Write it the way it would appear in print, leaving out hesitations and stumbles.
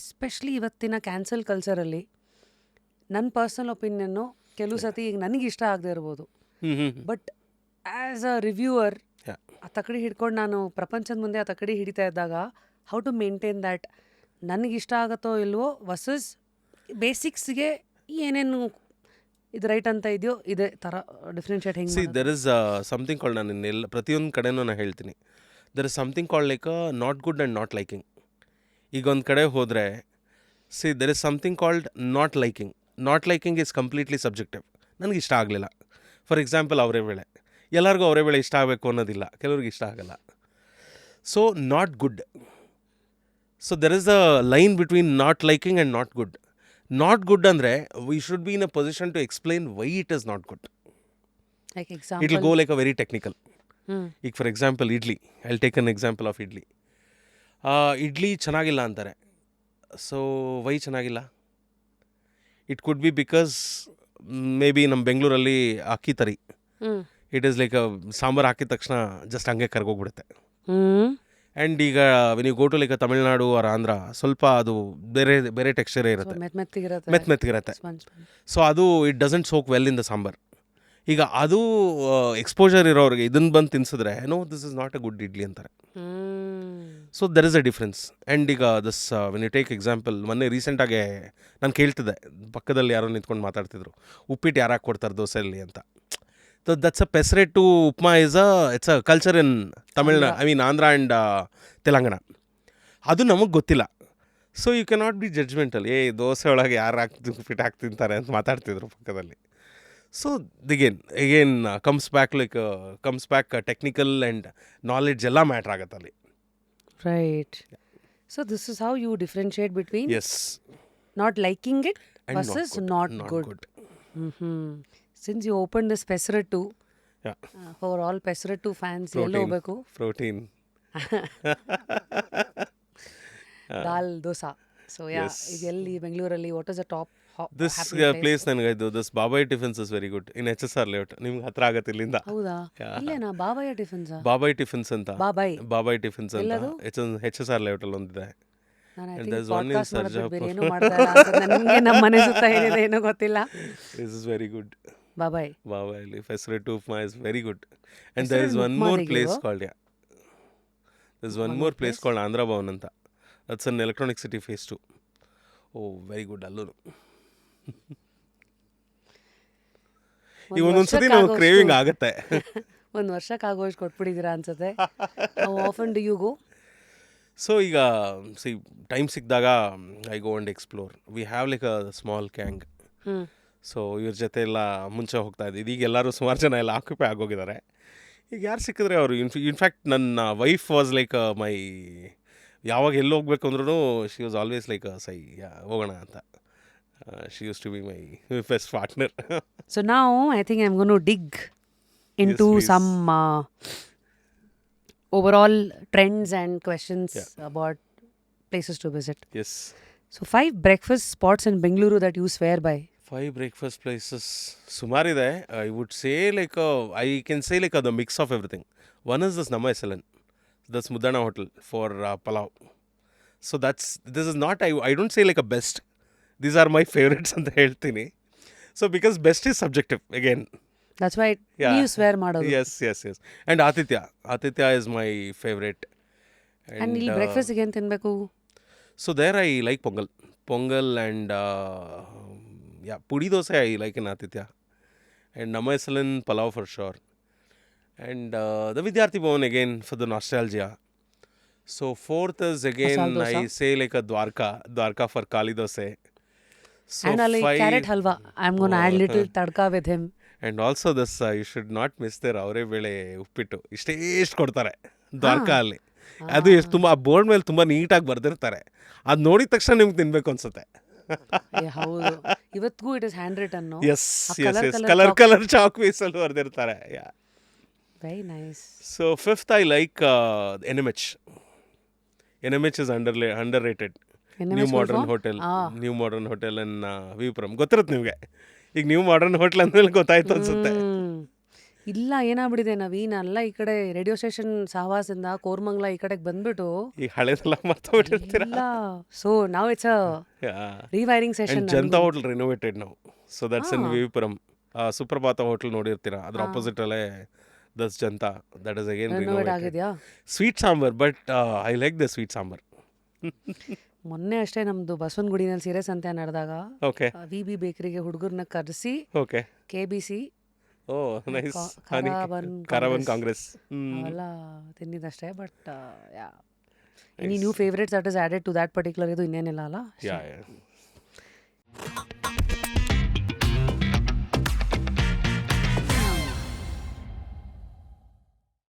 Especially ಇವತ್ತಿನ cancel ಕಲ್ಚರಲ್ಲಿ ನನ್ನ personal opinion ಕೆಲವು ಸತಿ ಈಗ ನನಗೆ ಇಷ್ಟ ಆಗದೆ ಇರ್ಬೋದು, ಬಟ್ ಆ್ಯಸ್ ಅ ರಿವ್ಯೂವರ್ ಆ ತಕಡಿ ಹಿಡ್ಕೊಂಡು ನಾನು ಪ್ರಪಂಚದ ಮುಂದೆ ಆ ತಕಡಿ ಹಿಡಿತಾ ಇದ್ದಾಗ ಹೌ ಟು ಮೇಂಟೈನ್ ದ್ಯಾಟ್ ನನಗಿಷ್ಟ ಆಗತ್ತೋ ಇಲ್ವೋ ವರ್ಸಸ್ ಬೇಸಿಕ್ಸ್ಗೆ ಏನೇನು ಇದು ರೈಟ್ ಅಂತ ಇದೆಯೋ ಇದೇ ಥರ ಡಿಫ್ರೆನ್ಷಿಯೇಟ್ ಹೆಂಗೆ ದೆರ್ ಇಸ್ ಸಮಥಿಂಗ್ ಕಾಲ್ಡ್, ನಾನು ಎಲ್ಲ ಪ್ರತಿಯೊಂದು ಕಡೆನೂ ನಾನು ಹೇಳ್ತೀನಿ, there is something called like not good and not liking. ಈಗ ಒಂದು ಕಡೆ ಹೋದರೆ there is something called not liking. Not liking is completely subjective. ನನಗೆ ಇಷ್ಟ ಆಗಲಿಲ್ಲ. ಫಾರ್ ಎಕ್ಸಾಂಪಲ್ ಅವರೇ ಬೇಳೆ, ಎಲ್ಲರಿಗೂ ಅವರೇ ಬೇಳೆ ಇಷ್ಟ ಆಗಬೇಕು ಅನ್ನೋದಿಲ್ಲ, ಕೆಲವ್ರಿಗೆ ಇಷ್ಟ ಆಗಲ್ಲ. So not good. So there is a line between not liking and not good. Not good ಅಂದರೆ we should be in a position to explain why it is not good. Like it example. Will go like a very technical. ಈಗ for example idli, I will take an example of idli. Idli ಚೆನ್ನಾಗಿಲ್ಲ ಅಂತಾರೆ. So why ಚೆನ್ನಾಗಿಲ್ಲ? It could be because maybe ನಮ್ಮ ಬೆಂಗಳೂರಲ್ಲಿ ಅಕ್ಕಿ ತರಿ, it is like sambar ಹಾಕಿದ ತಕ್ಷಣ ಜಸ್ಟ್ ಹಂಗೆ ಕರ್ಗೋಗ್ಬಿಡುತ್ತೆ. ಆ್ಯಂಡ್ ಈಗ when you go to like Tamil Nadu or Andhra, ಸ್ವಲ್ಪ ಅದು ಬೇರೆ ಬೇರೆ ಟೆಕ್ಸ್ಚರೇ ಇರುತ್ತೆ, ಮೆತ್ತಗಿರುತ್ತೆ. ಸೊ ಅದು it doesn't soak well in the sambar. ಈಗ ಅದು ಎಕ್ಸ್ಪೋಜರ್ ಇರೋರಿಗೆ ಇದನ್ನು ಬಂದು ತಿನ್ಸಿದ್ರೆ no this is not a good idli ಅಂತಾರೆ. So there is a difference. And ಈಗ this when you take example, ಮೊನ್ನೆ ರೀಸೆಂಟಾಗೆ ನಾನು ಕೇಳ್ತಿದ್ದೆ, ಪಕ್ಕದಲ್ಲಿ ಯಾರೋ ನಿಂತ್ಕೊಂಡು ಮಾತಾಡ್ತಿದ್ರು, ಉಪ್ಪಿಟ್ಟು ಯಾರು ಹಾಕ್ಕೊಡ್ತಾರೆ ದೋಸೆಯಲ್ಲಿ ಅಂತ. So that's a pesarattu upma it's a culture in Tamil Nadu, I mean Andhra and Telangana. ಅದು ನಮಗೆ ಗೊತ್ತಿಲ್ಲ. So you can not be judgmental, dosa ಒಳಗೆ ಯಾರು ಉಪ್ಪಿಟ್ಟು ಹಾಕಿ ತಿಂತಾರೆ ಅಂತ ಮಾತಾಡ್ತಿದ್ರು ಪಕ್ಕದಲ್ಲಿ. So again comes back technical and knowledge ಎಲ್ಲ ಮ್ಯಾಟ್ರ್ ಆಗುತ್ತೆ ಅಲ್ಲಿ. Right. So this is how you differentiate between yes, not liking it and versus not not good. good. Since you opened this Pesarattu, Yeah, for all Pesarattu fans, ಎಲ್ಲಿ protein, ಹೋಗ್ಬೇಕು? protein. Dal dosa. So yeah, Yes. ಇದು ಎಲ್ಲಿ ಬೆಂಗಳೂರಲ್ಲಿ what is the top This place ನನಗೆ ಇದು this Babai tiffins is very good in HSR layout. ನಿಮ್ಗೆ ಹತ್ರ ಆಗತ್ತೆ ಇಲ್ಲಿಂದ. ಹೌದಾ? Yeah. ಇಲ್ಲೇನಾ ಬಾಬಾಯ ಟಿಫಿನ್ಸಾ? ಬಾಬಾಯ್ ಟಿಫಿನ್ಸ್ ಅಂತ, ಬಾಬಾಯ್. ಬಾಬಾಯ್ ಟಿಫಿನ್ಸ್ ಅಂತ ಎಲ್ಲದು? HSR ಲೇಔಟಲ್ಲಿ ಒಂದಿದೆ. ನಾನು I And think there's one in podcast ಮಾಡೋದು ಬೇರೆ Sarjapur. ಏನೂ ಮಾಡ್ತಾ ಇಲ್ಲ ಅನ್ಸುತ್ತೆ. ನನಗೆ ನಮ್ಮ ಮನೆ ಸುತ್ತ ಏನಿದೆ ಏನೋ ಗೊತ್ತಿಲ್ಲ. This is very good. Babai. ಬಾಬಾಯಲ್ಲಿ pesarattu upma is very good. And there ಹೆಸರೇನು is one ಉಪ್ಮಾ more ತೆಗೆಯುವ? place called, yeah, there's one more place called Andhra Bhavan ಅಂತ. That's an electronic city phase 2. Oh, very good ಅಲ್ಲೂ. ಈ ಒಂದೊಂದ್ಸತಿ ನಾವು ಕ್ರೇವಿಂಗ್ ಆಗುತ್ತೆ. ಒಂದು ವರ್ಷಕ್ಕಾಗೋಷ್ಟು ಕೊಟ್ಬಿಟ್ಟಿದ್ದೀರಾ ಅನ್ಸುತ್ತೆ. How often do you go? So ಈಗ ಟೈಮ್ ಸಿಕ್ಕಿದಾಗ I go and explore. We have like a small gang. So ಇವ್ರ ಜೊತೆ ಎಲ್ಲ ಮುಂಚೆ ಹೋಗ್ತಾ ಇದ್ದಿದ್ದು. ಈಗ ಎಲ್ಲರೂ ಸುಮಾರು ಜನ ಎಲ್ಲ ಆಕ್ಯುಪೈ ಆಗೋಗಿದ್ದಾರೆ. ಈಗ ಯಾರು ಸಿಕ್ಕಿದ್ರೆ ಅವರು ಇನ್ಫ್ಯಾಕ್ಟ್ ನನ್ನ ವೈಫ್ ವಾಸ್ ಲೈಕ್ ಮೈ, ಯಾವಾಗ ಎಲ್ಲಿ ಹೋಗ್ಬೇಕು ಅಂದ್ರೂ ಶಿ ವಾಸ್ ಆಲ್ವೇಸ್ ಲೈಕ್ ಹೋಗೋಣ ಅಂತ. She used to be my best partner. So now I think I'm going to dig into please. some overall trends and questions about places to visit. Yes, So 5 breakfast spots in Bengaluru that you swear by. 5 breakfast places ಸುಮಾರಿದೆ. I would say like I can say like the mix of everything. One is this ನಮ್ಮ SLN, that's Muddanna hotel for pulao. So this is not, I don't say like a best, these are my favourites ಅಂತ ಹೇಳ್ತೀನಿ. So because best is subjective again. That's why you swear ಮಾಡೋದು. Yes. And Atitya is my favorite. And ಇಲ್ಲಿ breakfast ಗೆ ಏನು ತಿನ್ನಬೇಕು? So there I like Pongal and pudi dosa I like in Atitya. And Nama SLN palav for sure. And the Vidyarthi Bhavan again for the nostalgia. So fourth is again Masala dosa. I say like a Dwarka for Kali dosa. So And ಅಲ್ಲಿ carrot halwa. I'm going to add little tadka with him. And also this you should not miss there avare bele ಉಪ್ಪಿಟ್ಟು. ಇಷ್ಟೇಷ್ಟು ಕೊಡ್ತಾರೆ ದ್ವಾರಕಾ ಅಲ್ಲಿ. ಅದು ಎಷ್ಟು ತುಂಬ ಆ board ಮೇಲೆ ತುಂಬ ನೀಟಾಗಿ ಬರೆದಿರ್ತಾರೆ. ಅದು ನೋಡಿದ ತಕ್ಷಣ ನಿಮ್ಗೆ ತಿನ್ಬೇಕು ಅನ್ಸುತ್ತೆ. ಹೌದು, ಇವತ್ತಿಗೂ it is hand written. Yes, colour chalk ಪೀಸಲ್ಲಿ ಬರೆದಿರ್ತಾರೆ. Very nice. So fifth I like NMH. NMH is underrated. New modern hotel in Vipuram. ಗೊತ್ತಿರುತ್ತೆ ನಿಮಗೆ. ಈಗ ನ್ಯೂ ಮಾಡರ್ನ್ ಹೋಟ್ಲ್ ಅಂದ್ಮೇಲೆ ಗೊತ್ತಾಯ್ತು ಅನ್ಸುತ್ತೆ. ಇಲ್ಲ ಏನಾಗ್ಬಿಟ್ಟಿದೆ ನವೀನ್ ಎಲ್ಲ ಈ ಕಡೆ ರೇಡಿಯೋ ಸ್ಟೇಷನ್ ಸಹವಾಸದಿಂದ ಕೋರ್ಮಂಗ್ಲ ಈ ಕಡೆಗೆ ಬಂದ್ಬಿಟ್ಟು ಈ ಹಳೆದೆಲ್ಲ ಮರ್ತೋಗ್ಬಿಟ್ಟಿರ್ತೀರಾ. ಇಲ್ಲ. ಸೊ ನಾವ್ it's a rewiring session. And Janata hotel renovated ನಾವು. So that's in VV Puram. Suprabhata hotel ನೋಡಿರ್ತೀರಾ, ಅದ್ರ ಆಪೋಸಿಟಲ್ಲೇ that's Janata. That is again renovate renovated. ಆಗಿದ್ಯಾ? Sweet sambar, but I like the sweet sambar. ಮೊನ್ನೆ ಅಷ್ಟೇ ನಮ್ದು ಬಸವನಗುಡಿನಲ್ಲಿ ಸೀರೆ ಸಂತೆ ನಡೆದಾಗ ಓಕೆ ವಿ ಬಿ ಬೇಕರಿಗೆ ಹುಡುಗರನ್ನ ಕರೆಸಿ okay. KBC oh nice. Caravan caravan Congress. ಅವೆಲ್ಲ ತಿಂದಿದ್ದಷ್ಟೇ. But yeah any new favourites that is added to that particular ಇದು ಇನ್ನೇನಿಲ್ಲ ಅಲ್ಲ. ಯಾ